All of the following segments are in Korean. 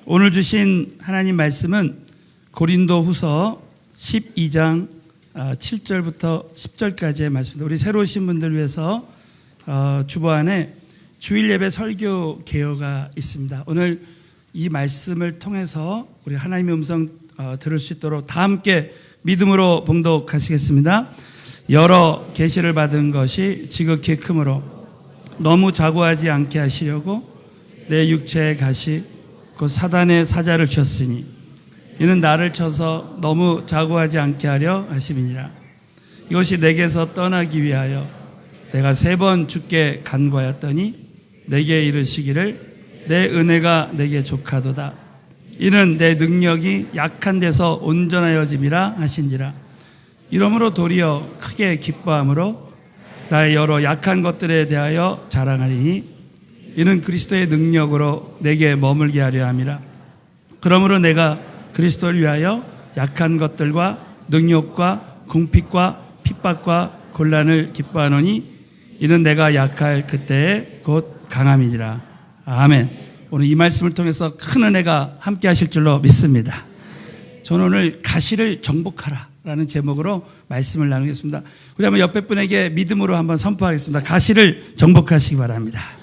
오늘 주신 하나님 말씀은 고린도 후서 12장 7절부터 10절까지의 말씀입니다. 우리 새로 오신 분들 위해서 주보안에 주일 예배 설교 개요가 있습니다. 오늘 이 말씀을 통해서 우리 하나님의 음성 들을 수 있도록 다 함께 믿음으로 봉독하시겠습니다. 여러 계시를 받은 것이 지극히 크므로 너무 자고하지 않게 하시려고 내 육체의 가시 곧 사단의 사자를 주셨으니 이는 나를 쳐서 너무 자고하지 않게 하려 하심이니라. 이것이 내게서 떠나기 위하여 내가 3번 주께 간구하였더니 내게 이르시기를 내 은혜가 내게 족하도다. 이는 내 능력이 약한 데서 온전하여짐이라 하신지라. 이러므로 도리어 크게 기뻐함으로 나의 여러 약한 것들에 대하여 자랑하리니 이는 그리스도의 능력으로 내게 머물게 하려 함이라. 그러므로 내가 그리스도를 위하여 약한 것들과 능욕과 궁핍과 핍박과 곤란을 기뻐하노니 이는 내가 약할 그때에 곧 강함이니라. 아멘. 오늘 이 말씀을 통해서 큰 은혜가 함께 하실 줄로 믿습니다. 저는 오늘 가시를 정복하라 라는 제목으로 말씀을 나누겠습니다. 우리 한번 옆에 분에게 믿음으로 한번 선포하겠습니다. 가시를 정복하시기 바랍니다.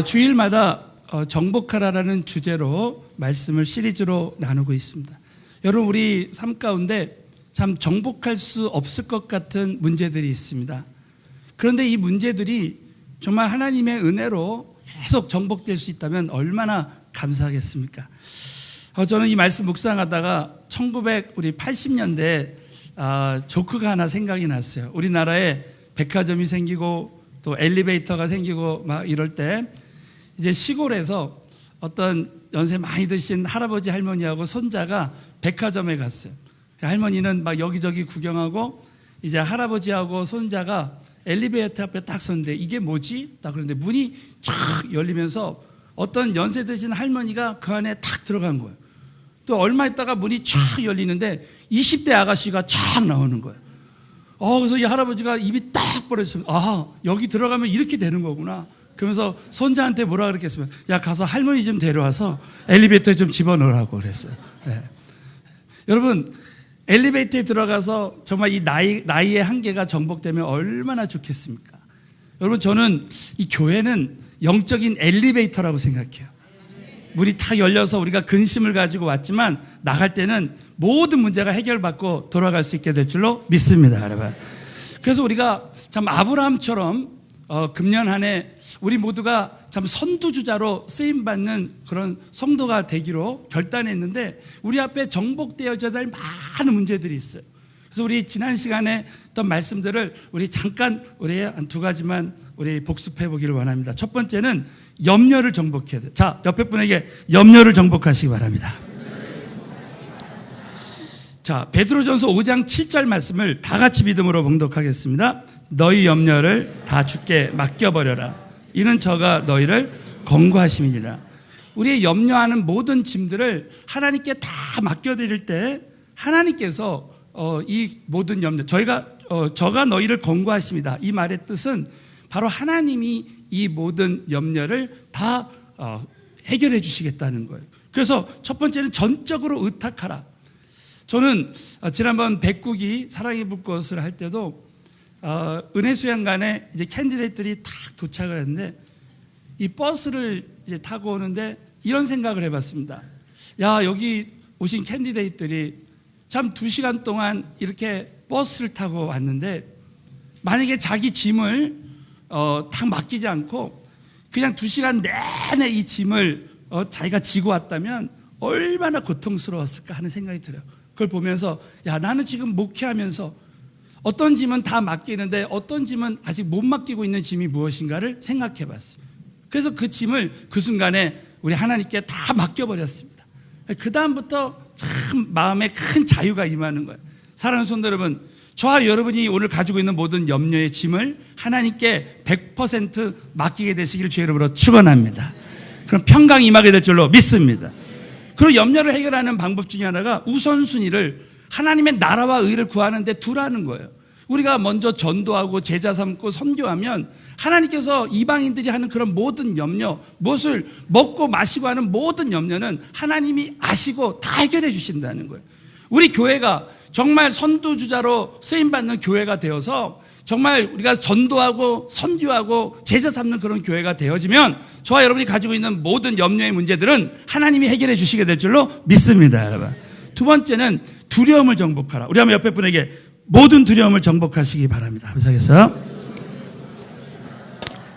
주일마다 정복하라라는 주제로 말씀을 시리즈로 나누고 있습니다. 여러분, 우리 삶 가운데 참 정복할 수 없을 것 같은 문제들이 있습니다. 그런데 이 문제들이 정말 하나님의 은혜로 계속 정복될 수 있다면 얼마나 감사하겠습니까? 저는 이 말씀 묵상하다가 1980년대에 조크가 하나 생각이 났어요. 우리나라에 백화점이 생기고 또 엘리베이터가 생기고 막 이럴 때 이제 시골에서 어떤 연세 많이 드신 할아버지 할머니하고 손자가 백화점에 갔어요. 할머니는 막 여기저기 구경하고 이제 할아버지하고 손자가 엘리베이터 앞에 딱 섰는데 이게 뭐지? 딱 그런데 문이 쫙 열리면서 어떤 연세 드신 할머니가 그 안에 탁 들어간 거예요. 또 얼마 있다가 문이 쫙 열리는데 20대 아가씨가 쫙 나오는 거예요. 그래서 이 할아버지가 입이 딱 벌어졌어요. 여기 들어가면 이렇게 되는 거구나. 그러면서 손자한테 뭐라 그랬겠으면, 야, 가서 할머니 좀 데려와서 엘리베이터에 좀 집어넣으라고 그랬어요. 네. 여러분, 엘리베이터에 들어가서 정말 이 나이의 한계가 정복되면 얼마나 좋겠습니까? 여러분, 저는 이 교회는 영적인 엘리베이터라고 생각해요. 문이 탁 열려서 우리가 근심을 가지고 왔지만 나갈 때는 모든 문제가 해결받고 돌아갈 수 있게 될 줄로 믿습니다, 여러분. 그래서 우리가 참 아브라함처럼 금년 한 해 우리 모두가 참 선두주자로 쓰임받는 그런 성도가 되기로 결단했는데 우리 앞에 정복되어져야 될 많은 문제들이 있어요. 그래서 우리 지난 시간에 했던 말씀들을 우리 잠깐 우리 한 2가지만 우리 복습해 보기를 원합니다. 첫 번째는 염려를 정복해야 돼요. 자, 옆에 분에게 염려를 정복하시기 바랍니다. 자, 베드로전서 5장 7절 말씀을 다 같이 믿음으로 봉독하겠습니다. 너희 염려를 다 주께 맡겨버려라. 이는 저가 너희를 권고하심이니라. 우리의 염려하는 모든 짐들을 하나님께 다 맡겨드릴 때 하나님께서 이 모든 염려, 저가 너희를 권고하십니다. 이 말의 뜻은 바로 하나님이 이 모든 염려를 다 해결해 주시겠다는 거예요. 그래서 첫 번째는 전적으로 의탁하라. 저는 지난번 백국이 사랑의 불꽃을 할 때도 은혜수양관에 이제 캔디데이트들이 탁 도착을 했는데 이 버스를 이제 타고 오는데 이런 생각을 해봤습니다. 야, 여기 오신 캔디데이트들이 참 2시간 동안 이렇게 버스를 타고 왔는데 만약에 자기 짐을 딱 맡기지 않고 그냥 2시간 내내 이 짐을 자기가 지고 왔다면 얼마나 고통스러웠을까 하는 생각이 들어요. 그걸 보면서 야, 나는 지금 목회하면서 어떤 짐은 다 맡기는데 어떤 짐은 아직 못 맡기고 있는 짐이 무엇인가를 생각해 봤어요. 그래서 그 짐을 그 순간에 우리 하나님께 다 맡겨버렸습니다. 그 다음부터 참 마음에 큰 자유가 임하는 거예요. 사랑하는 성도 여러분, 저와 여러분이 오늘 가지고 있는 모든 염려의 짐을 하나님께 100% 맡기게 되시기를 주의 이름으로 축원합니다. 그럼 평강이 임하게 될 줄로 믿습니다. 그리고 염려를 해결하는 방법 중에 하나가 우선순위를 하나님의 나라와 의를 구하는 데 두라는 거예요. 우리가 먼저 전도하고 제자 삼고 선교하면 하나님께서 이방인들이 하는 그런 모든 염려, 무엇을 먹고 마시고 하는 모든 염려는 하나님이 아시고 다 해결해 주신다는 거예요. 우리 교회가 정말 선두주자로 쓰임받는 교회가 되어서 정말 우리가 전도하고 선교하고 제자 삼는 그런 교회가 되어지면 저와 여러분이 가지고 있는 모든 염려의 문제들은 하나님이 해결해 주시게 될 줄로 믿습니다, 여러분. 두 번째는 두려움을 정복하라. 우리 한번 옆에 분에게 모든 두려움을 정복하시기 바랍니다. 감사하겠어요.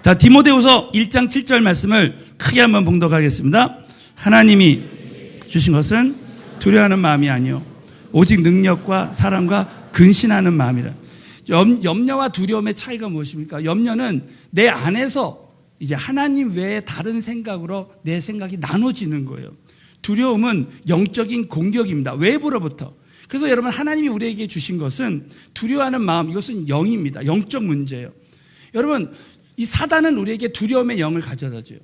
자, 디모데후서 1장 7절 말씀을 크게 한번 봉독하겠습니다. 하나님이 주신 것은 두려워하는 마음이 아니요 오직 능력과 사랑과 근신하는 마음이라. 염려와 두려움의 차이가 무엇입니까? 염려는 내 안에서 이제 하나님 외에 다른 생각으로 내 생각이 나눠지는 거예요. 두려움은 영적인 공격입니다. 외부로부터. 그래서 여러분, 하나님이 우리에게 주신 것은 두려워하는 마음, 이것은 영입니다. 영적 문제예요. 여러분, 이 사단은 우리에게 두려움의 영을 가져다 줘요.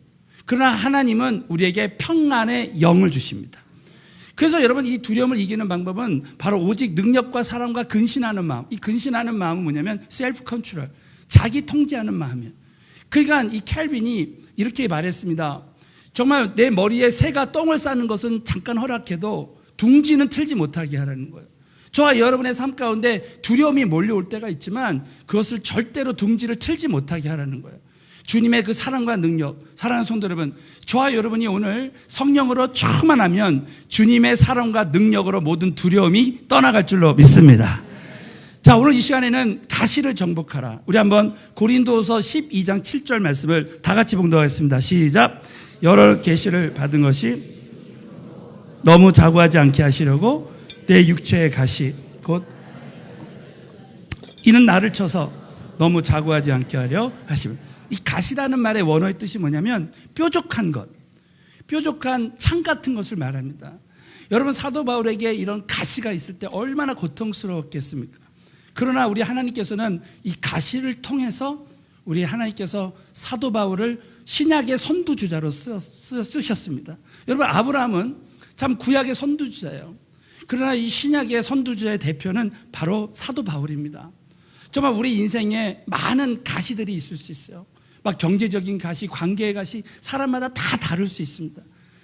그러나 하나님은 우리에게 평안의 영을 주십니다. 그래서 여러분, 이 두려움을 이기는 방법은 바로 오직 능력과 사랑과 근신하는 마음. 이 근신하는 마음은 뭐냐면 셀프 컨트롤, 자기 통제하는 마음이에요. 그러니까 이 캘빈이 이렇게 말했습니다. 정말 내 머리에 새가 똥을 싸는 것은 잠깐 허락해도 둥지는 틀지 못하게 하라는 거예요. 저와 여러분의 삶 가운데 두려움이 몰려올 때가 있지만 그것을 절대로 둥지를 틀지 못하게 하라는 거예요. 주님의 그 사랑과 능력, 사랑하는 성도 여러분, 저와 여러분이 오늘 성령으로 충만하면 주님의 사랑과 능력으로 모든 두려움이 떠나갈 줄로 믿습니다. 자, 오늘 이 시간에는 가시를 정복하라. 우리 한번 고린도후서 12장 7절 말씀을 다 같이 봉독하겠습니다. 시작. 여러 계시를 받은 것이 너무 자고하지 않게 하시려고 내 육체의 가시 곧 이는 나를 쳐서 너무 자고하지 않게 하려 하시면. 이 가시라는 말의 원어의 뜻이 뭐냐면 뾰족한 것, 뾰족한 창 같은 것을 말합니다. 여러분, 사도 바울에게 이런 가시가 있을 때 얼마나 고통스러웠겠습니까? 그러나 우리 하나님께서는 이 가시를 통해서 우리 하나님께서 사도 바울을 신약의 선두주자로 쓰셨습니다. 여러분, 아브라함은 참 구약의 선두주자예요. 그러나 이 신약의 선두주자의 대표는 바로 사도 바울입니다. 정말 우리 인생에 많은 가시들이 있을 수 있어요. 막 경제적인 가시, 관계의 가시, 사람마다 다 다를 수 있습니다.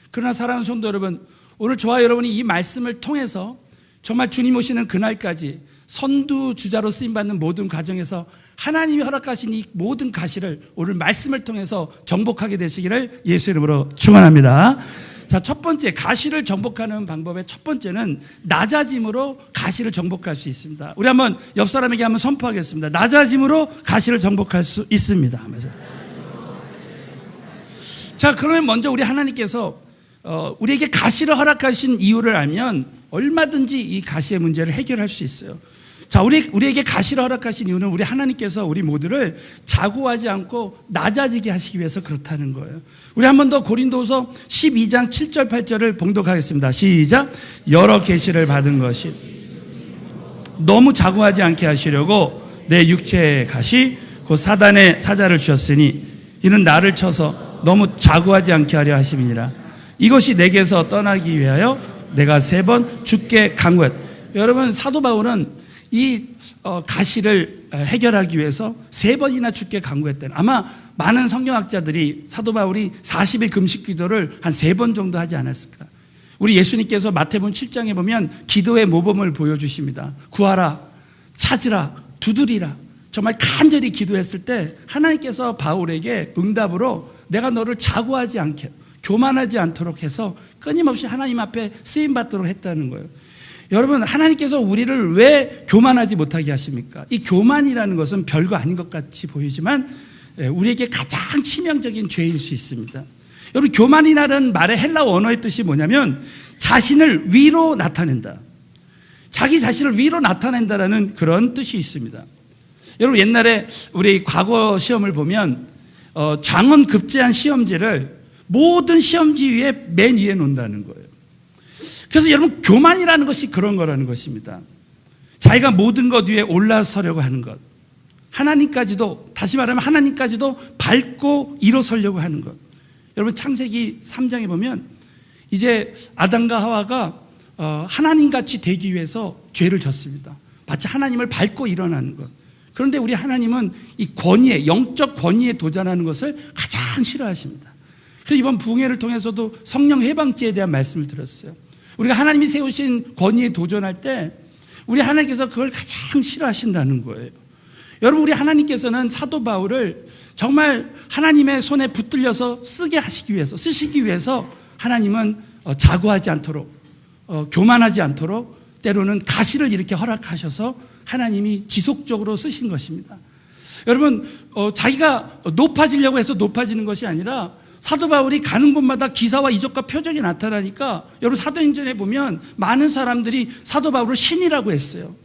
그러나 사랑하는 성도 여러분, 오늘 저와 여러분이 이 말씀을 통해서 정말 주님 오시는 그날까지 선두주자로 쓰임받는 모든 과정에서 하나님이 허락하신 이 모든 가시를 오늘 말씀을 통해서 정복하게 되시기를 예수 이름으로 축원합니다. 자, 첫 번째, 가시를 정복하는 방법의 첫 번째는 낮아짐으로 가시를 정복할 수 있습니다. 우리 한번 옆 사람에게 한번 선포하겠습니다. 낮아짐으로 가시를 정복할 수 있습니다 하면서. 자, 그러면 먼저 우리 하나님께서 우리에게 가시를 허락하신 이유를 알면 얼마든지 이 가시의 문제를 해결할 수 있어요. 자, 우리에게 가시를 허락하신 이유는 우리 하나님께서 우리 모두를 자고하지 않고 낮아지게 하시기 위해서 그렇다는 거예요. 우리 한 번 더 고린도후서 12장 7절 8절을 봉독하겠습니다. 시작. 여러 계시를 받은 것이 너무 자고하지 않게 하시려고 내 육체의 가시 곧 사단의 사자를 주셨으니 이는 나를 쳐서 너무 자고하지 않게 하려 하심이니라. 이것이 내게서 떠나기 위하여 내가 3번 주께 간구했다. 여러분, 사도 바울은 이 가시를 해결하기 위해서 3번이나 주께 간구했다는. 아마 많은 성경학자들이 사도 바울이 40일 금식 기도를 한 3번 정도 하지 않았을까. 우리 예수님께서 마태복음 7장에 보면 기도의 모범을 보여주십니다. 구하라, 찾으라, 두드리라. 정말 간절히 기도했을 때 하나님께서 바울에게 응답으로 내가 너를 자고하지 않게, 교만하지 않도록 해서 끊임없이 하나님 앞에 쓰임받도록 했다는 거예요. 여러분, 하나님께서 우리를 왜 교만하지 못하게 하십니까? 이 교만이라는 것은 별거 아닌 것 같이 보이지만 우리에게 가장 치명적인 죄일 수 있습니다. 여러분, 교만이라는 말의 헬라 원어의 뜻이 뭐냐면 자신을 위로 나타낸다. 자기 자신을 위로 나타낸다라는 그런 뜻이 있습니다. 여러분, 옛날에 우리 과거 시험을 보면 장원급제한 시험지를 모든 시험지 위에 맨 위에 놓는다는 거예요. 그래서 여러분, 교만이라는 것이 그런 거라는 것입니다. 자기가 모든 것 위에 올라서려고 하는 것. 하나님까지도, 다시 말하면 하나님까지도 밟고 일어서려고 하는 것. 여러분, 창세기 3장에 보면 이제 아담과 하와가 하나님같이 되기 위해서 죄를 졌습니다. 마치 하나님을 밟고 일어나는 것. 그런데 우리 하나님은 이 권위에, 영적 권위에 도전하는 것을 가장 싫어하십니다. 그래서 이번 부흥회를 통해서도 성령 해방죄에 대한 말씀을 들었어요. 우리가 하나님이 세우신 권위에 도전할 때 우리 하나님께서 그걸 가장 싫어하신다는 거예요. 여러분, 우리 하나님께서는 사도 바울을 정말 하나님의 손에 붙들려서 쓰시기 위해서 하나님은 자고하지 않도록, 교만하지 않도록 때로는 가시를 이렇게 허락하셔서 하나님이 지속적으로 쓰신 것입니다. 여러분, 자기가 높아지려고 해서 높아지는 것이 아니라 사도 바울이 가는 곳마다 기사와 이적과 표적이 나타나니까 여러분 사도행전에 보면 많은 사람들이 사도 바울을 신이라고 했어요.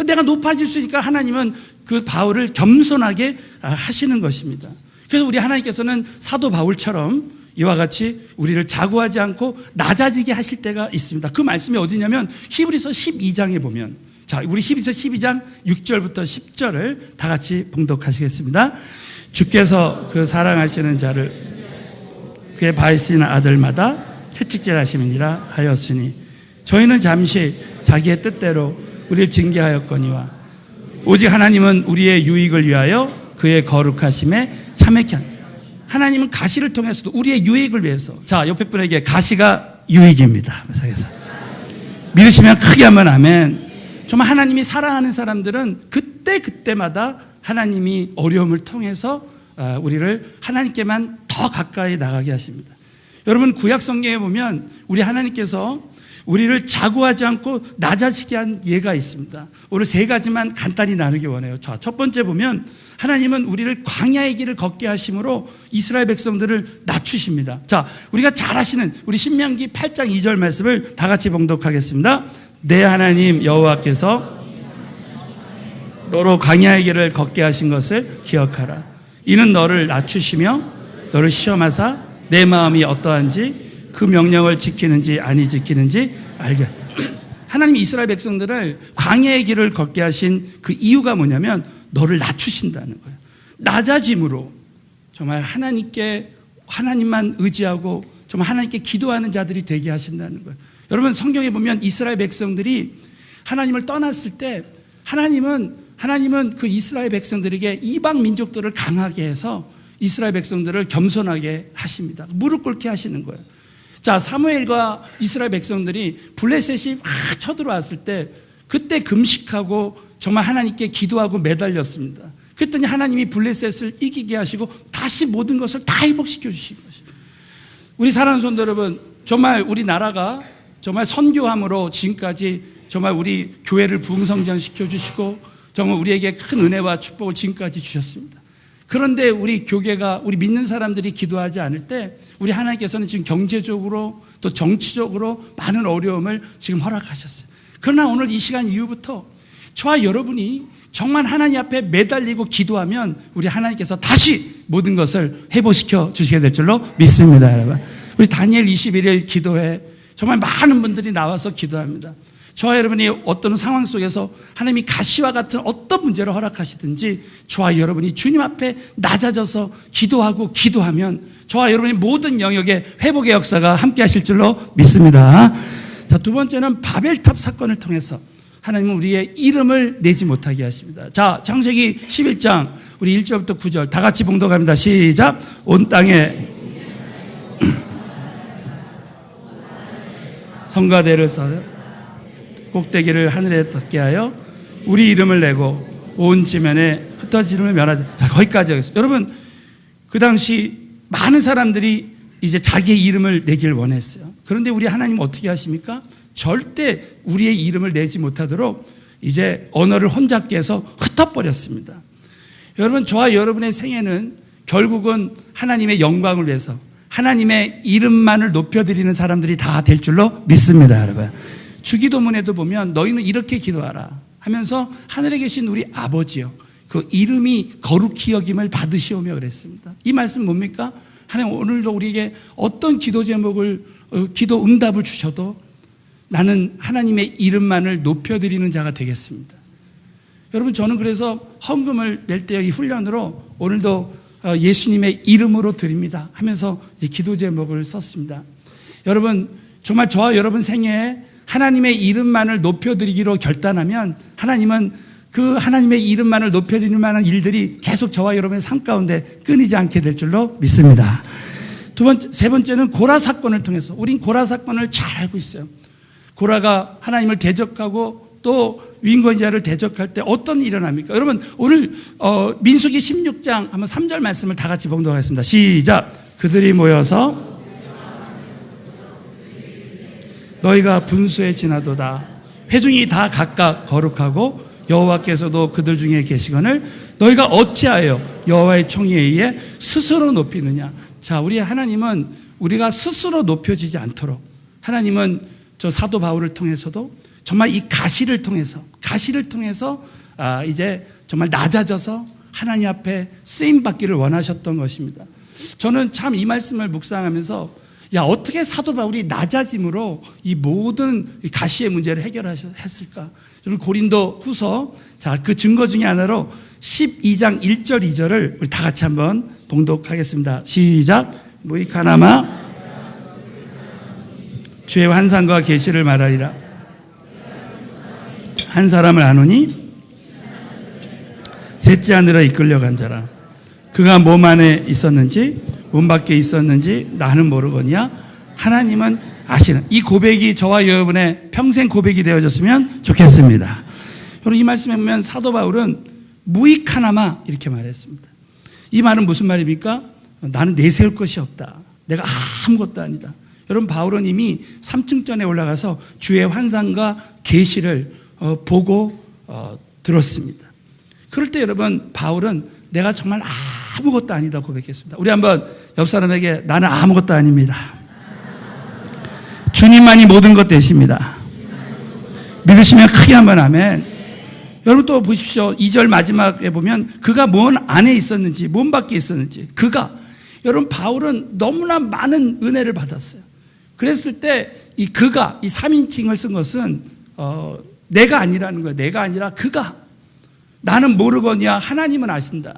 내가 높아질 수 있으니까 하나님은 그 바울을 겸손하게 하시는 것입니다. 그래서 우리 하나님께서는 사도 바울처럼 이와 같이 우리를 자고하지 않고 낮아지게 하실 때가 있습니다. 그 말씀이 어디냐면 히브리서 12장에 보면, 자, 우리 히브리서 12장 6절부터 10절을 다 같이 봉독하시겠습니다. 주께서 그 사랑하시는 자를 그의 바이시는 아들마다 채찍질하심이니라 하였으니 저희는 잠시 자기의 뜻대로 우리를 징계하였거니와 오직 하나님은 우리의 유익을 위하여 그의 거룩하심에 참회케 합니다. 하나님은 가시를 통해서도 우리의 유익을 위해서, 자, 옆에 분에게 가시가 유익입니다. 그래서 믿으시면 크게 하면 아멘. 정말 하나님이 사랑하는 사람들은 그때마다 하나님이 어려움을 통해서 우리를 하나님께만 더 가까이 나가게 하십니다. 여러분, 구약 성경에 보면 우리 하나님께서 우리를 자고하지 않고 낮아지게 한 예가 있습니다. 오늘 세 가지만 간단히 나누기 원해요. 자, 첫 번째 보면 하나님은 우리를 광야의 길을 걷게 하심으로 이스라엘 백성들을 낮추십니다. 자, 우리가 잘 아시는 우리 신명기 8장 2절 말씀을 다 같이 봉독하겠습니다. 내 하나님 여호와께서 너로 광야의 길을 걷게 하신 것을 기억하라. 이는 너를 낮추시며 너를 시험하사 내 마음이 어떠한지 그 명령을 지키는지 아니 지키는지 알게. 하나님이 이스라엘 백성들을 광야의 길을 걷게 하신 그 이유가 뭐냐면 너를 낮추신다는 거예요. 낮아짐으로 정말 하나님만 의지하고 정말 하나님께 기도하는 자들이 되게 하신다는 거예요. 여러분, 성경에 보면 이스라엘 백성들이 하나님을 떠났을 때 하나님은 그 이스라엘 백성들에게 이방 민족들을 강하게 해서 이스라엘 백성들을 겸손하게 하십니다. 무릎 꿇게 하시는 거예요. 자, 사무엘과 이스라엘 백성들이 블레셋이 막 쳐들어왔을 때 그때 금식하고 정말 하나님께 기도하고 매달렸습니다. 그랬더니 하나님이 블레셋을 이기게 하시고 다시 모든 것을 다 회복시켜 주신 것입니다. 우리 사랑하는 성도 여러분, 정말 우리나라가 정말 선교함으로 지금까지 정말 우리 교회를 부흥성장시켜 주시고 정말 우리에게 큰 은혜와 축복을 지금까지 주셨습니다. 그런데 우리 교계가, 우리 믿는 사람들이 기도하지 않을 때 우리 하나님께서는 지금 경제적으로 또 정치적으로 많은 어려움을 지금 허락하셨어요. 그러나 오늘 이 시간 이후부터 저와 여러분이 정말 하나님 앞에 매달리고 기도하면 우리 하나님께서 다시 모든 것을 회복시켜 주시게 될 줄로 믿습니다, 여러분. 우리 다니엘 21일 기도회 정말 많은 분들이 나와서 기도합니다. 저와 여러분이 어떤 상황 속에서 하나님이 가시와 같은 어떤 문제를 허락하시든지 저와 여러분이 주님 앞에 낮아져서 기도하면 저와 여러분이 모든 영역에 회복의 역사가 함께 하실 줄로 믿습니다. 자, 두 번째는 바벨탑 사건을 통해서 하나님은 우리의 이름을 내지 못하게 하십니다. 자, 창세기 11장 우리 1절부터 9절 다 같이 봉독합니다. 시작. 온 땅에 성가대를 쌓아 꼭대기를 하늘에 닿게 하여 우리 이름을 내고 온 지면에 흩어짐을 면하자. 자, 거기까지 하겠습니다. 여러분, 그 당시 많은 사람들이 이제 자기의 이름을 내길 원했어요. 그런데 우리 하나님은 어떻게 하십니까? 절대 우리의 이름을 내지 못하도록 이제 언어를 혼잡게 해서 흩어버렸습니다. 여러분, 저와 여러분의 생애는 결국은 하나님의 영광을 위해서 하나님의 이름만을 높여드리는 사람들이 다 될 줄로 믿습니다, 여러분. 주기도문에도 보면 너희는 이렇게 기도하라 하면서 하늘에 계신 우리 아버지요, 그 이름이 거룩히 여김을 받으시오며 그랬습니다. 이 말씀 뭡니까? 하나님 오늘도 우리에게 어떤 기도 제목을 기도 응답을 주셔도 나는 하나님의 이름만을 높여드리는 자가 되겠습니다. 여러분, 저는 그래서 헌금을 낼 때 이 훈련으로 오늘도 예수님의 이름으로 드립니다 하면서 기도 제목을 썼습니다. 여러분, 정말 저와 여러분 생애에 하나님의 이름만을 높여드리기로 결단하면 하나님은 그 하나님의 이름만을 높여드릴 만한 일들이 계속 저와 여러분의 삶 가운데 끊이지 않게 될 줄로 믿습니다. 세 번째는 고라 사건을 통해서, 우린 고라 사건을 잘 알고 있어요. 고라가 하나님을 대적하고 또 위인권자를 대적할 때 어떤 일이 일어납니까? 여러분, 오늘 민수기 16장 한번 3절 말씀을 다 같이 봉독하겠습니다. 시작. 그들이 모여서 너희가 분수에 지나도다. 회중이 다 각각 거룩하고 여호와께서도 그들 중에 계시거늘 너희가 어찌하여 여호와의 총의에 의해 스스로 높이느냐. 자, 우리 하나님은 우리가 스스로 높여지지 않도록, 하나님은 저 사도 바울을 통해서도 정말 이 가시를 통해서 이제 정말 낮아져서 하나님 앞에 쓰임 받기를 원하셨던 것입니다. 저는 참 이 말씀을 묵상하면서 어떻게 사도 바울이 낮아짐으로 이 모든 가시의 문제를 해결했을까? 저는 고린도 후서, 자, 그 증거 중에 하나로 12장 1절 2절을 우리 다 같이 한번 봉독하겠습니다. 시작. 무익하나마 주의 환상과 계시를 말하리라. 한 사람을 아노니 셋째 하늘에 이끌려간 자라. 그가 몸 안에 있었는지 몸 밖에 있었는지 나는 모르거니와 하나님은 아시는. 이 고백이 저와 여러분의 평생 고백이 되어졌으면 좋겠습니다. 여러분, 이 말씀에 보면 사도 바울은 무익하나마 이렇게 말했습니다. 이 말은 무슨 말입니까? 나는 내세울 것이 없다. 내가 아무것도 아니다. 여러분, 바울은 이미 3층전에 올라가서 주의 환상과 계시를 보고 들었습니다. 그럴 때 여러분, 바울은 내가 정말 아무것도 아니다 고백했습니다. 우리 한번 옆 사람에게 나는 아무것도 아닙니다. 주님만이 모든 것 되십니다. 믿으시면 크게 한번 아멘. 여러분 또 보십시오. 2절 마지막에 보면 그가 몸 안에 있었는지 몸 밖에 있었는지 여러분 바울은 너무나 많은 은혜를 받았어요. 그랬을 때 이 그가 이 3인칭을 쓴 것은 내가 아니라는 거예요. 내가 아니라 그가. 나는 모르거니와 하나님은 아신다.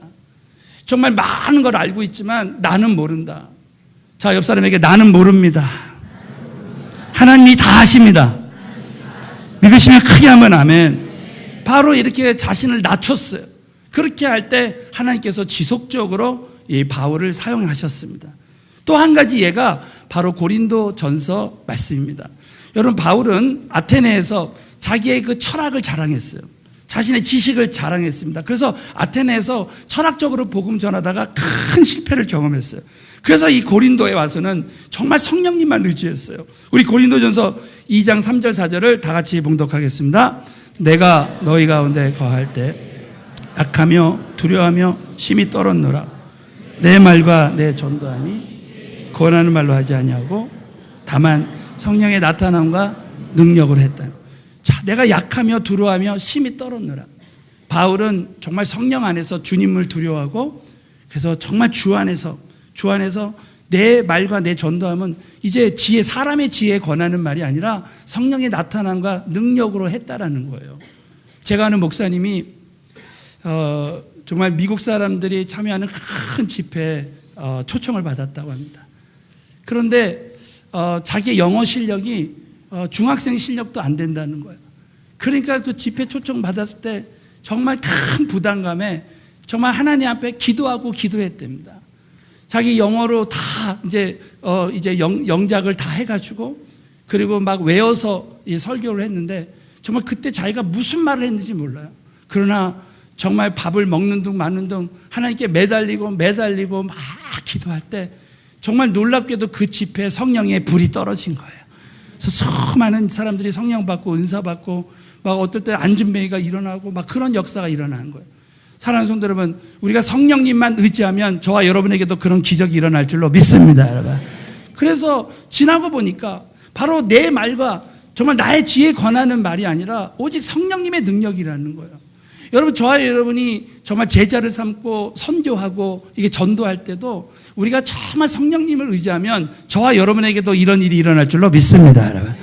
정말 많은 걸 알고 있지만 나는 모른다. 자, 옆 사람에게 나는 모릅니다. 하나님이 다 아십니다. 믿으시면 크게 하면 아멘. 바로 이렇게 자신을 낮췄어요. 그렇게 할 때 하나님께서 지속적으로 이 바울을 사용하셨습니다. 또 한 가지 예가 바로 고린도 전서 말씀입니다. 여러분, 바울은 아테네에서 자기의 그 철학을 자랑했어요. 자신의 지식을 자랑했습니다. 그래서 아테네에서 철학적으로 복음 전하다가 큰 실패를 경험했어요. 그래서 이 고린도에 와서는 정말 성령님만 의지했어요. 우리 고린도전서 2장 3절 4절을 다 같이 봉독하겠습니다. 내가 너희 가운데 거할 때 약하며 두려워하며 심히 떨었노라. 내 말과 내 전도함이 권하는 말로 하지 아니하고 다만 성령의 나타남과 능력으로 했다. 자, 내가 약하며 두려워하며 심히 떨었노라. 바울은 정말 성령 안에서 주님을 두려워하고 그래서 정말 주 안에서 내 말과 내 전도함은 이제 사람의 지혜에 권하는 말이 아니라 성령의 나타남과 능력으로 했다라는 거예요. 제가 아는 목사님이 정말 미국 사람들이 참여하는 큰 집회에 초청을 받았다고 합니다. 그런데 자기의 영어 실력이 중학생 실력도 안 된다는 거예요. 그러니까 그 집회 초청 받았을 때 정말 큰 부담감에 정말 하나님 앞에 기도하고 기도했답니다. 자기 영어로 다 이제 영작을 다 해가지고 그리고 막 외워서 이 설교를 했는데 정말 그때 자기가 무슨 말을 했는지 몰라요. 그러나 정말 밥을 먹는 둥 마는 둥 하나님께 매달리고 막 기도할 때 정말 놀랍게도 그 집회에 성령의 불이 떨어진 거예요. 그래서 수많은 사람들이 성령 받고 은사 받고 막 어떨 때 안진뱅이가 일어나고 막 그런 역사가 일어나는 거예요. 사랑하는 성도 여러분, 우리가 성령님만 의지하면 저와 여러분에게도 그런 기적이 일어날 줄로 믿습니다, 여러분. 그래서 지나고 보니까 바로 내 말과 정말 나의 지혜에 권하는 말이 아니라 오직 성령님의 능력이라는 거예요. 여러분, 저와 여러분이 정말 제자를 삼고 선교하고 이게 전도할 때도 우리가 정말 성령님을 의지하면 저와 여러분에게도 이런 일이 일어날 줄로 믿습니다, 여러분.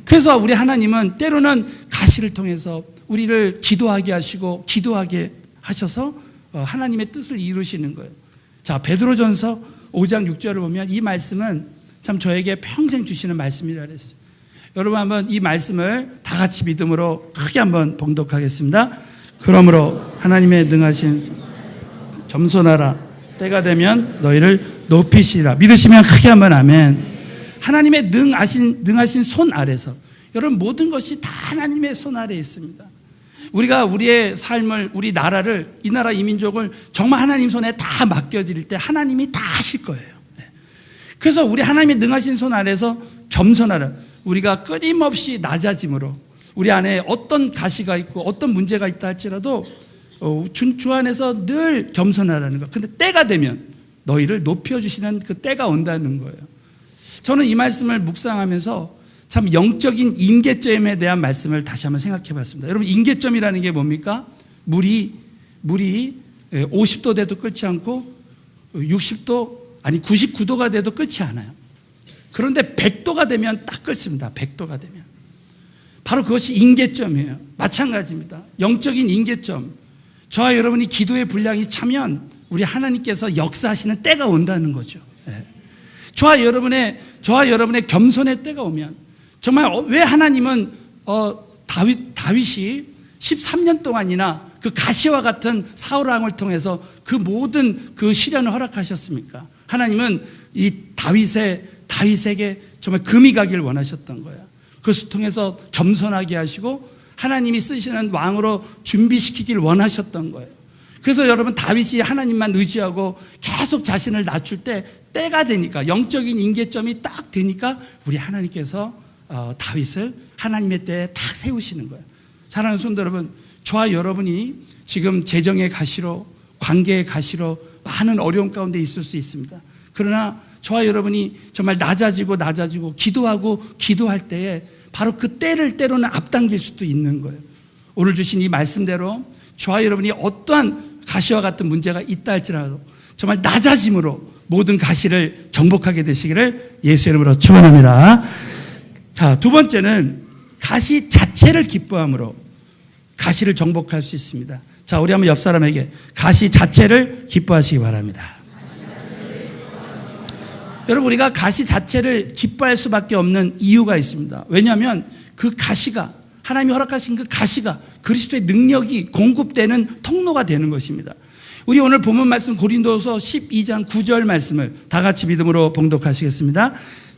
그래서 우리 하나님은 때로는 가시를 통해서 우리를 기도하게 하시고 기도하게 하셔서 하나님의 뜻을 이루시는 거예요. 자, 베드로전서 5장 6절을 보면 이 말씀은 참 저에게 평생 주시는 말씀이라 그랬어요. 여러분 한번 이 말씀을 다 같이 믿음으로 크게 한번 봉독하겠습니다. 그러므로 하나님의 능하신 겸손하라. 때가 되면 너희를 높이시리라. 믿으시면 크게 한번 아멘. 하나님의 능하신 손 아래서, 여러분 모든 것이 다 하나님의 손 아래에 있습니다. 우리가 우리의 삶을, 우리 나라를, 이 나라 이 민족을 정말 하나님 손에 다 맡겨드릴 때 하나님이 다 하실 거예요. 그래서 우리 하나님의 능하신 손 아래서 겸손하라. 우리가 끊임없이 낮아짐으로 우리 안에 어떤 가시가 있고 어떤 문제가 있다 할지라도 주 안에서 늘 겸손하라는 거. 근데 때가 되면 너희를 높여주시는 그 때가 온다는 거예요. 저는 이 말씀을 묵상하면서 참 영적인 임계점에 대한 말씀을 다시 한번 생각해 봤습니다. 여러분, 임계점이라는 게 뭡니까? 물이 50도 돼도 끓지 않고 60도, 아니 99도가 돼도 끓지 않아요. 그런데 100도가 되면 딱 끓습니다. 100도가 되면. 바로 그것이 임계점이에요. 마찬가지입니다. 영적인 임계점. 저와 여러분이 기도의 분량이 차면 우리 하나님께서 역사하시는 때가 온다는 거죠. 저와 여러분의 겸손의 때가 오면, 정말 왜 하나님은 다윗이 13년 동안이나 그 가시와 같은 사울 왕을 통해서 그 모든 그 시련을 허락하셨습니까? 하나님은 이 다윗에게 정말 금이 가기를 원하셨던 거예요. 그것을 통해서 겸손하게 하시고 하나님이 쓰시는 왕으로 준비시키길 원하셨던 거예요. 그래서 여러분, 다윗이 하나님만 의지하고 계속 자신을 낮출 때, 때가 되니까, 영적인 임계점이 딱 되니까 우리 하나님께서 다윗을 하나님의 때에 딱 세우시는 거예요. 사랑하는 성도 여러분, 저와 여러분이 지금 재정의 가시로, 관계의 가시로 많은 어려움 가운데 있을 수 있습니다. 그러나 저와 여러분이 정말 낮아지고 기도할 때에 바로 그 때를 때로는 앞당길 수도 있는 거예요. 오늘 주신 이 말씀대로 저와 여러분이 어떠한 가시와 같은 문제가 있다 할지라도 정말 낮아짐으로 모든 가시를 정복하게 되시기를 예수의 이름으로 축원합니다. 자, 두 번째는 가시 자체를 기뻐함으로 가시를 정복할 수 있습니다. 자, 우리 한번 옆 사람에게 가시 자체를 기뻐하시기 바랍니다. 여러분, 우리가 가시 자체를 기뻐할 수밖에 없는 이유가 있습니다. 왜냐하면 그 가시가, 하나님이 허락하신 그 가시가 그리스도의 능력이 공급되는 통로가 되는 것입니다. 우리 오늘 본문 말씀 고린도서 12장 9절 말씀을 다 같이 믿음으로 봉독하시겠습니다.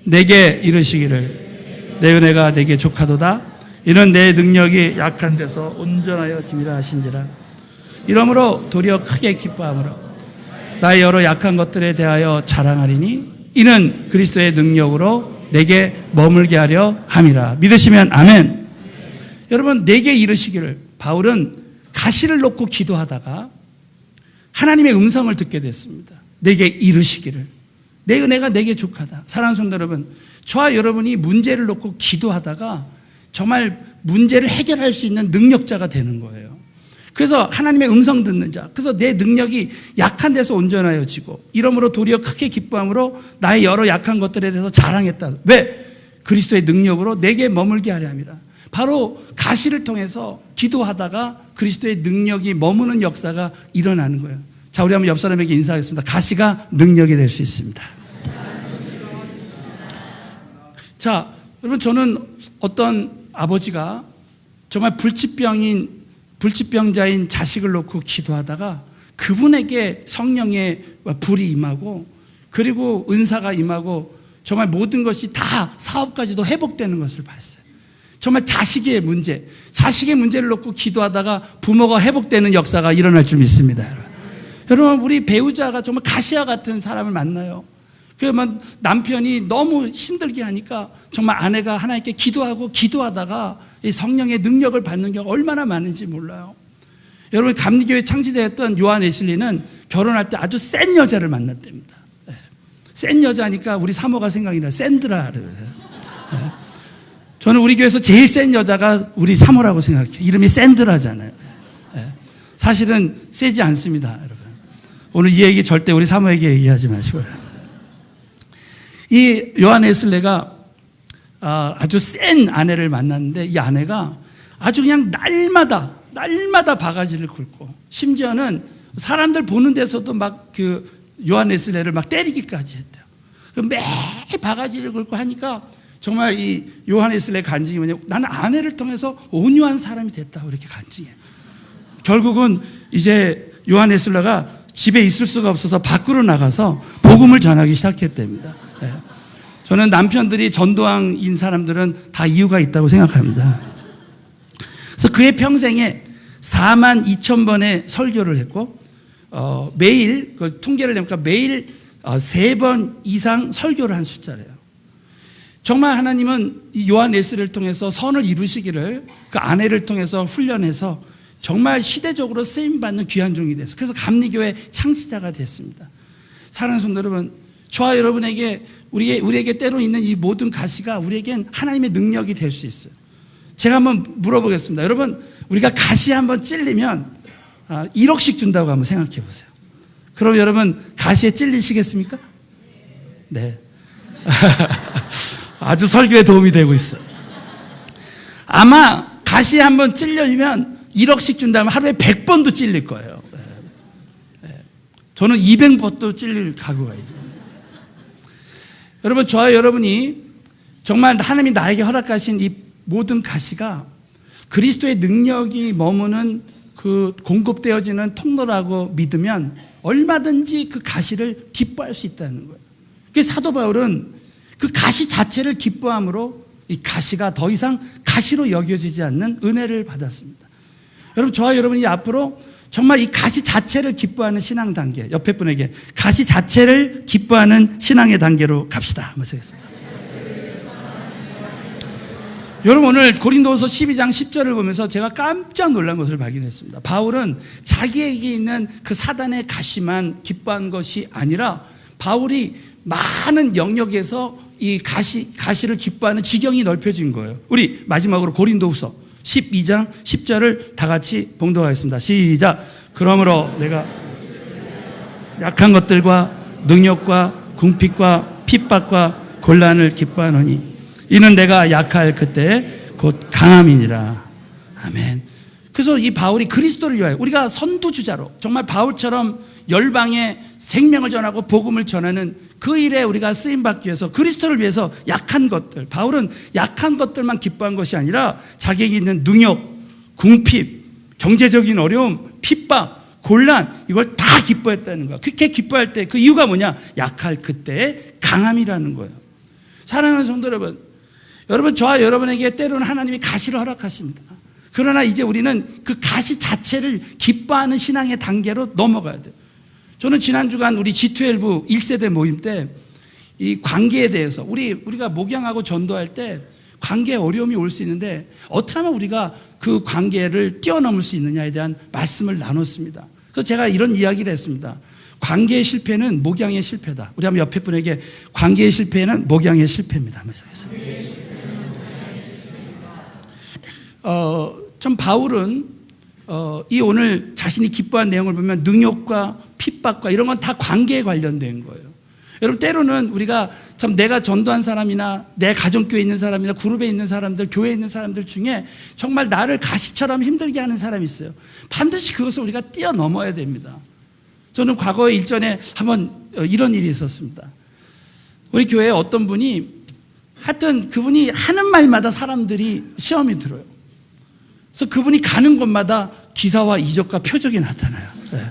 내게 이르시기를 내 은혜가 내게 족하도다. 이는 내 능력이 약한 데서 온전하여 짐이라 하신지라. 이러므로 도리어 크게 기뻐함으로 나의 여러 약한 것들에 대하여 자랑하리니 이는 그리스도의 능력으로 내게 머물게 하려 함이라. 믿으시면 아멘. 여러분, 내게 이르시기를, 바울은 가시를 놓고 기도하다가 하나님의 음성을 듣게 됐습니다. 내게 이르시기를, 내 은혜가 내게 족하다. 사랑하는 성도 여러분, 저와 여러분이 문제를 놓고 기도하다가 정말 문제를 해결할 수 있는 능력자가 되는 거예요. 그래서 하나님의 음성 듣는 자, 그래서 내 능력이 약한 데서 온전하여지고 이러므로 도리어 크게 기뻐함으로 나의 여러 약한 것들에 대해서 자랑했다. 왜? 그리스도의 능력으로 내게 머물게 하려 함이라. 바로 가시를 통해서 기도하다가 그리스도의 능력이 머무는 역사가 일어나는 거예요. 자, 우리 한번 옆 사람에게 인사하겠습니다. 가시가 능력이 될 수 있습니다. 자, 여러분, 저는 어떤 아버지가 정말 불치병자인 자식을 놓고 기도하다가 그분에게 성령의 불이 임하고 그리고 은사가 임하고 정말 모든 것이 다 사업까지도 회복되는 것을 봤어요. 정말 자식의 문제를 놓고 기도하다가 부모가 회복되는 역사가 일어날 줄 믿습니다. 여러분, 우리 배우자가 정말 가시와 같은 사람을 만나요. 그러면 남편이 너무 힘들게 하니까 정말 아내가 하나님께 기도하다가 이 성령의 능력을 받는 경우가 얼마나 많은지 몰라요. 여러분, 감리교회 창시자였던 요한 웨슬리는 결혼할 때 아주 센 여자를 만났답니다. 센 여자니까 우리 사모가 생각이 나요. 샌드라. 저는 우리 교회에서 제일 센 여자가 우리 사모라고 생각해요. 이름이 샌드라잖아요. 사실은 세지 않습니다, 여러분. 오늘 이 얘기 절대 우리 사모에게 얘기하지 마시고요. 이 요한 웨슬레가 아주 센 아내를 만났는데 이 아내가 아주 그냥 날마다 바가지를 긁고 심지어는 사람들 보는 데서도 막 그 요한 웨슬레를 막 때리기까지 했대요. 매일 바가지를 긁고 하니까 정말 이 요하네슬의 간증이 뭐냐면 나는 아내를 통해서 온유한 사람이 됐다고 이렇게 간증해요. 결국은 이제 요하네슬러가 집에 있을 수가 없어서 밖으로 나가서 복음을 전하기 시작했답니다. 네. 저는 남편들이 전도왕인 사람들은 다 이유가 있다고 생각합니다. 그래서 그의 평생에 42,000번의 설교를 했고 매일 그 통계를 내니까 매일 3번 이상 설교를 한 숫자래요. 정말 하나님은 이 요하네스를 통해서 선을 이루시기를 그 아내를 통해서 훈련해서 정말 시대적으로 쓰임받는 귀한 종이 됐어요. 그래서 감리교회 창시자가 됐습니다. 사랑하는 성도 여러분, 저와 여러분에게 우리에게 때로 있는 이 모든 가시가 우리에겐 하나님의 능력이 될 수 있어요. 제가 한번 물어보겠습니다. 여러분, 우리가 가시 한번 찔리면 1억씩 준다고 한번 생각해 보세요. 그럼 여러분 가시에 찔리시겠습니까? 네. 아주 설교에 도움이 되고 있어요. 아마 가시에 한번 찔려면 1억씩 준다면 하루에 100번도 찔릴 거예요. 네. 저는 200번도 찔릴 각오가 있어요. 여러분, 저와 여러분이 정말 하나님이 나에게 허락하신 이 모든 가시가 그리스도의 능력이 머무는 그 공급되어지는 통로라고 믿으면 얼마든지 그 가시를 기뻐할 수 있다는 거예요. 그래서 사도 바울은 그 가시 자체를 기뻐함으로 이 가시가 더 이상 가시로 여겨지지 않는 은혜를 받았습니다. 여러분, 저와 여러분이 앞으로 정말 이 가시 자체를 기뻐하는 신앙 단계, 옆에 분에게 가시 자체를 기뻐하는 신앙의 단계로 갑시다. 한번 쓰겠습니다. 여러분, 오늘 고린도후서 12장 10절을 보면서 제가 깜짝 놀란 것을 발견했습니다. 바울은 자기에게 있는 그 사단의 가시만 기뻐한 것이 아니라 바울이 많은 영역에서 이 가시를 기뻐하는 지경이 넓혀진 거예요. 우리 마지막으로 고린도후서 12장 10절을 다 같이 봉독하겠습니다. 시작. 그러므로 내가 약한 것들과 능력과 궁핍과 핍박과 곤란을 기뻐하노니 이는 내가 약할 그때 곧 강함이니라. 아멘. 그래서 이 바울이 그리스도를 위하여, 우리가 선두주자로 정말 바울처럼 열방에 생명을 전하고 복음을 전하는 그 일에 우리가 쓰임받기 위해서 그리스도를 위해서 약한 것들, 바울은 약한 것들만 기뻐한 것이 아니라 자기에게 있는 능력, 궁핍, 경제적인 어려움, 핍박, 곤란, 이걸 다 기뻐했다는 거야. 그렇게 기뻐할 때 그 이유가 뭐냐? 약할 그때의 강함이라는 거예요. 사랑하는 성도 여러분, 저와 여러분에게 때로는 하나님이 가시를 허락하십니다. 그러나 이제 우리는 그 가시 자체를 기뻐하는 신앙의 단계로 넘어가야 돼요. 저는 지난 주간 우리 G12 1세대 모임 때 이 관계에 대해서 우리가 목양하고 전도할 때 관계에 어려움이 올 수 있는데 어떻게 하면 우리가 그 관계를 뛰어넘을 수 있느냐에 대한 말씀을 나눴습니다. 그래서 제가 이런 이야기를 했습니다. 관계의 실패는 목양의 실패다. 우리 한번 옆에 분에게 관계의 실패는 목양의 실패입니다. 하면서 했습니다. 참 바울은 이 오늘 자신이 기뻐한 내용을 보면 능욕과 핍박과 이런 건 다 관계에 관련된 거예요. 여러분, 때로는 우리가 참 내가 전도한 사람이나 내 가정교회에 있는 사람이나 그룹에 있는 사람들, 교회에 있는 사람들 중에 정말 나를 가시처럼 힘들게 하는 사람이 있어요. 반드시 그것을 우리가 뛰어넘어야 됩니다. 저는 과거에 일전에 한번 이런 일이 있었습니다. 우리 교회에 어떤 분이 하여튼 그분이 하는 말마다 사람들이 시험이 들어요. 그래서 그분이 가는 곳마다 기사와 이적과 표적이 나타나요. 네.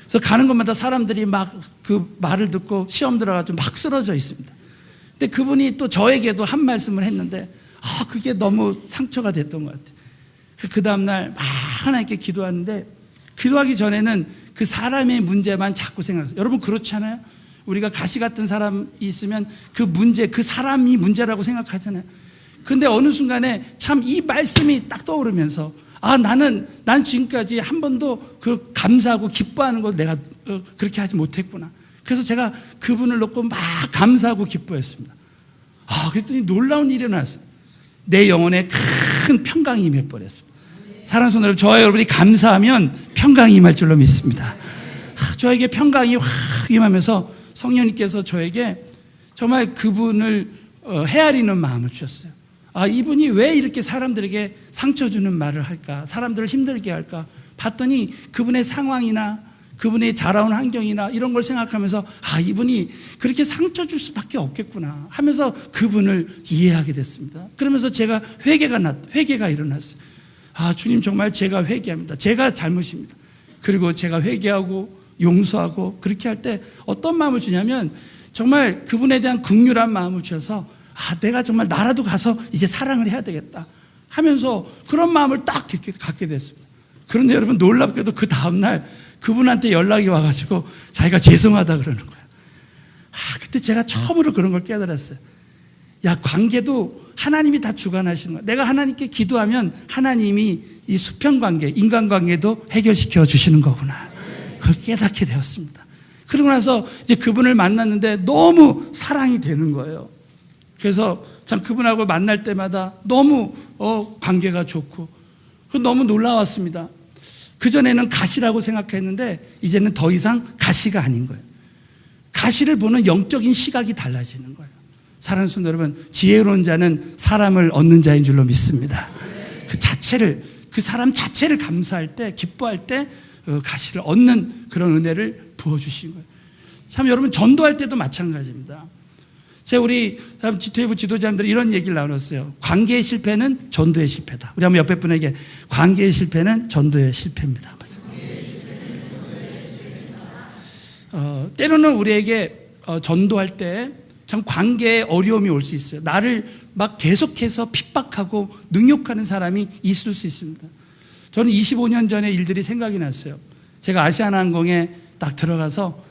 그래서 가는 곳마다 사람들이 막 그 말을 듣고 시험 들어가지고 막 쓰러져 있습니다. 근데 그분이 또 저에게도 한 말씀을 했는데 그게 너무 상처가 됐던 것 같아요. 그 다음날 막 하나님께 기도하는데 기도하기 전에는 그 사람의 문제만 자꾸 생각해요. 여러분, 그렇지 않아요? 우리가 가시 같은 사람이 있으면 그 문제, 그 사람이 문제라고 생각하잖아요. 근데 어느 순간에 참 이 말씀이 딱 떠오르면서 난 지금까지 한 번도 그 감사하고 기뻐하는 걸 내가 그렇게 하지 못했구나. 그래서 제가 그분을 놓고 막 감사하고 기뻐했습니다. 그랬더니 놀라운 일이 일어났어요. 내 영혼에 큰 평강이 임해 버렸습니다. 사랑하는 성도 여러분, 저와 여러분이 감사하면 평강이 임할 줄로 믿습니다. 저에게 평강이 확 임하면서 성령님께서 저에게 정말 그분을 헤아리는 마음을 주셨어요. 이분이 왜 이렇게 사람들에게 상처 주는 말을 할까? 사람들을 힘들게 할까? 봤더니 그분의 상황이나 그분이 자라온 환경이나 이런 걸 생각하면서 이분이 그렇게 상처 줄 수밖에 없겠구나 하면서 그분을 이해하게 됐습니다. 그러면서 제가 회개가 일어났어요. 주님, 정말 제가 회개합니다. 제가 잘못입니다. 그리고 제가 회개하고 용서하고 그렇게 할 때 어떤 마음을 주냐면 정말 그분에 대한 긍휼한 마음을 주셔서 내가 정말 나라도 가서 이제 사랑을 해야 되겠다 하면서 그런 마음을 딱 갖게 됐습니다. 그런데 여러분, 놀랍게도 그 다음날 그분한테 연락이 와가지고 자기가 죄송하다 그러는 거야. 그때 제가 처음으로 그런 걸 깨달았어요. 관계도 하나님이 다 주관하시는 거야. 내가 하나님께 기도하면 하나님이 이 수평관계, 인간관계도 해결시켜 주시는 거구나. 그걸 깨닫게 되었습니다. 그러고 나서 이제 그분을 만났는데 너무 사랑이 되는 거예요. 그래서 참 그분하고 만날 때마다 너무 관계가 좋고 너무 놀라웠습니다. 그전에는 가시라고 생각했는데 이제는 더 이상 가시가 아닌 거예요. 가시를 보는 영적인 시각이 달라지는 거예요. 사랑하는 성도 여러분, 지혜로운 자는 사람을 얻는 자인 줄로 믿습니다. 그 사람 자체를 감사할 때, 기뻐할 때 가시를 얻는 그런 은혜를 부어주신 거예요. 참 여러분, 전도할 때도 마찬가지입니다. 우리 지토회부 지도자님들 이런 얘기를 나눴어요. 관계의 실패는 전도의 실패다. 우리 한번 옆에 분에게 관계의 실패는 전도의 실패입니다. 때로는 우리에게 전도할 때 참 관계에 어려움이 올 수 있어요. 나를 막 계속해서 핍박하고 능욕하는 사람이 있을 수 있습니다. 저는 25년 전의 일들이 생각이 났어요. 제가 아시아나항공에 딱 들어가서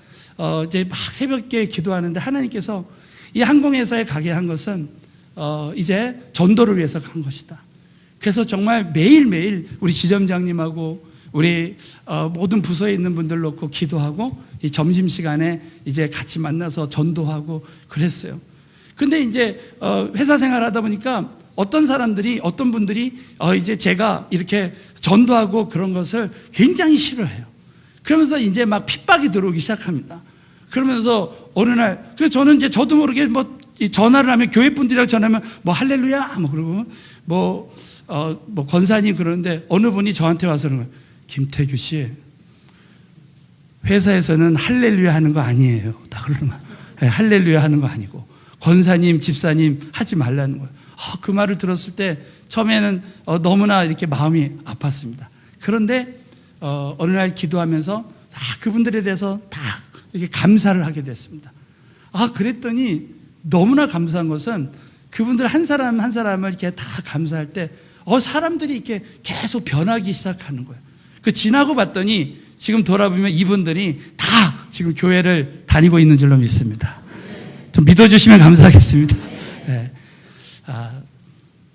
이제 막 새벽에 기도하는데 하나님께서 이 항공회사에 가게 한 것은 이제 전도를 위해서 간 것이다. 그래서 정말 매일매일 우리 지점장님하고 우리 모든 부서에 있는 분들 놓고 기도하고 이 점심시간에 이제 같이 만나서 전도하고 그랬어요. 근데 이제 회사 생활하다 보니까 어떤 분들이 이제 제가 이렇게 전도하고 그런 것을 굉장히 싫어해요. 그러면서 이제 막 핍박이 들어오기 시작합니다. 그러면서 어느 날, 그래서 저는 이제 저도 모르게 전화를 하면, 교회 분들이랑 전화하면 할렐루야 그러고 권사님 그러는데 어느 분이 저한테 와서 그러는 거예요. 김태규 씨, 회사에서는 할렐루야 하는 거 아니에요. 다 그러는 거예요. 할렐루야 하는 거 아니고 권사님, 집사님 하지 말라는 거예요. 그 말을 들었을 때 처음에는 너무나 이렇게 마음이 아팠습니다. 그런데 어느 날 기도하면서 그분들에 대해서 다 이렇게 감사를 하게 됐습니다. 그랬더니 너무나 감사한 것은 그분들 한 사람 한 사람을 이렇게 다 감사할 때 사람들이 이렇게 계속 변하기 시작하는 거예요. 지나고 봤더니 지금 돌아보면 이분들이 다 지금 교회를 다니고 있는 줄로 믿습니다. 좀 믿어주시면 감사하겠습니다. 네.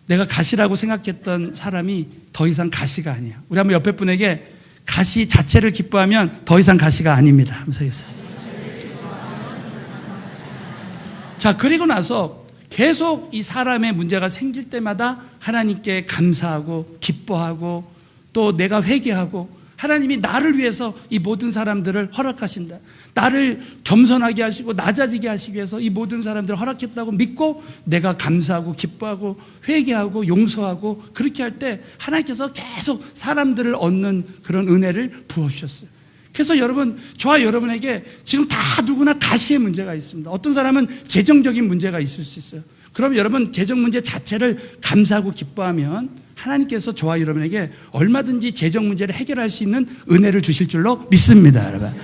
내가 가시라고 생각했던 사람이 더 이상 가시가 아니야. 우리 한번 옆에 분에게 가시 자체를 기뻐하면 더 이상 가시가 아닙니다. 하면서 하겠습니다. 그리고 나서 계속 이 사람의 문제가 생길 때마다 하나님께 감사하고 기뻐하고 또 내가 회개하고 하나님이 나를 위해서 이 모든 사람들을 허락하신다. 나를 겸손하게 하시고 낮아지게 하시기 위해서 이 모든 사람들을 허락했다고 믿고 내가 감사하고 기뻐하고 회개하고 용서하고 그렇게 할 때 하나님께서 계속 사람들을 얻는 그런 은혜를 부어주셨어요. 그래서 여러분, 저와 여러분에게 지금 다 누구나 가시의 문제가 있습니다. 어떤 사람은 재정적인 문제가 있을 수 있어요. 그럼 여러분, 재정 문제 자체를 감사하고 기뻐하면 하나님께서 저와 여러분에게 얼마든지 재정 문제를 해결할 수 있는 은혜를 주실 줄로 믿습니다, 여러분.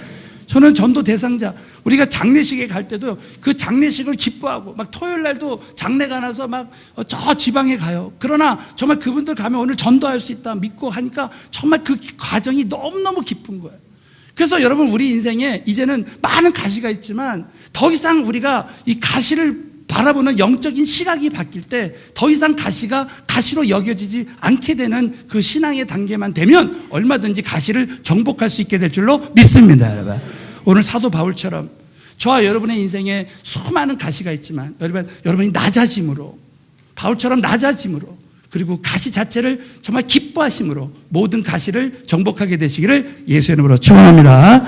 저는 전도 대상자, 우리가 장례식에 갈 때도 그 장례식을 기뻐하고 막 토요일 날도 장례가 나서 막 저 지방에 가요. 그러나 정말 그분들 가면 오늘 전도할 수 있다 믿고 하니까 정말 그 과정이 너무너무 기쁜 거예요. 그래서 여러분, 우리 인생에 이제는 많은 가시가 있지만 더 이상 우리가 이 가시를 바라보는 영적인 시각이 바뀔 때 더 이상 가시가 가시로 여겨지지 않게 되는 그 신앙의 단계만 되면 얼마든지 가시를 정복할 수 있게 될 줄로 믿습니다, 여러분. 오늘 사도 바울처럼 저와 여러분의 인생에 수많은 가시가 있지만 여러분이 낮아짐으로, 바울처럼 낮아짐으로, 그리고 가시 자체를 정말 기뻐하심으로 모든 가시를 정복하게 되시기를 예수의 이름으로 축원합니다.